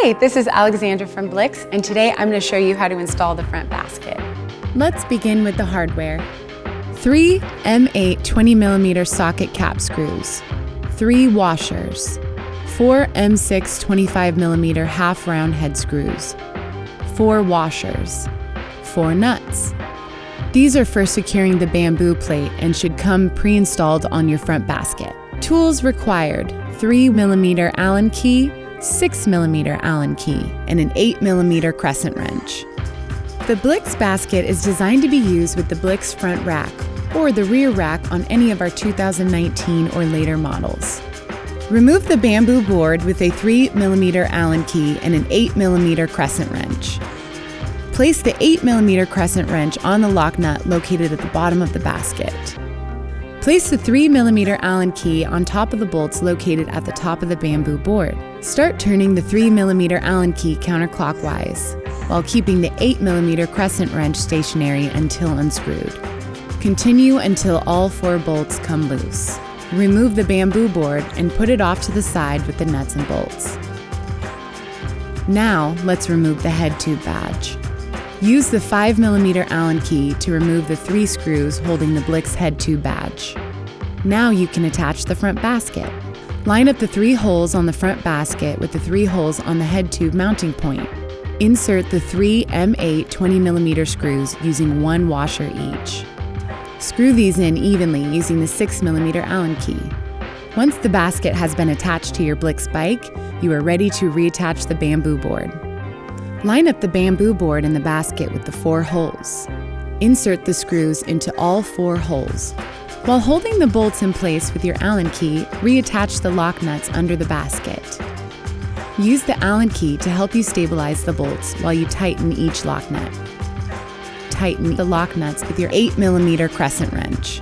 Hi, this is Alexandra from Blix, and today I'm going to show you how to install the front basket. Let's begin with the hardware. 3 M8 20mm socket cap screws, 3 washers, 4 M6 25mm half round head screws, 4 washers, 4 nuts. These are for securing the bamboo plate and should come pre-installed on your front basket. Tools required: 3mm Allen key, 6mm Allen key, and an 8mm crescent wrench. The Blix basket is designed to be used with the Blix front rack or the rear rack on any of our 2019 or later models. Remove the bamboo board with a 3mm Allen key and an 8mm crescent wrench. Place the 8mm crescent wrench on the lock nut located at the bottom of the basket. Place the 3mm Allen key on top of the bolts located at the top of the bamboo board. Start turning the 3mm Allen key counterclockwise, while keeping the 8mm crescent wrench stationary until unscrewed. Continue until all 4 bolts come loose. Remove the bamboo board and put it off to the side with the nuts and bolts. Now, let's remove the head tube badge. Use the 5mm Allen key to remove the 3 screws holding the Blix head tube badge. Now you can attach the front basket. Line up the 3 holes on the front basket with the 3 holes on the head tube mounting point. Insert the 3 M8 20mm screws using 1 washer each. Screw these in evenly using the 6mm Allen key. Once the basket has been attached to your Blix bike, you are ready to reattach the bamboo board. Line up the bamboo board in the basket with the 4 holes. Insert the screws into all 4 holes. While holding the bolts in place with your Allen key, reattach the lock nuts under the basket. Use the Allen key to help you stabilize the bolts while you tighten each lock nut. Tighten the lock nuts with your 8mm crescent wrench.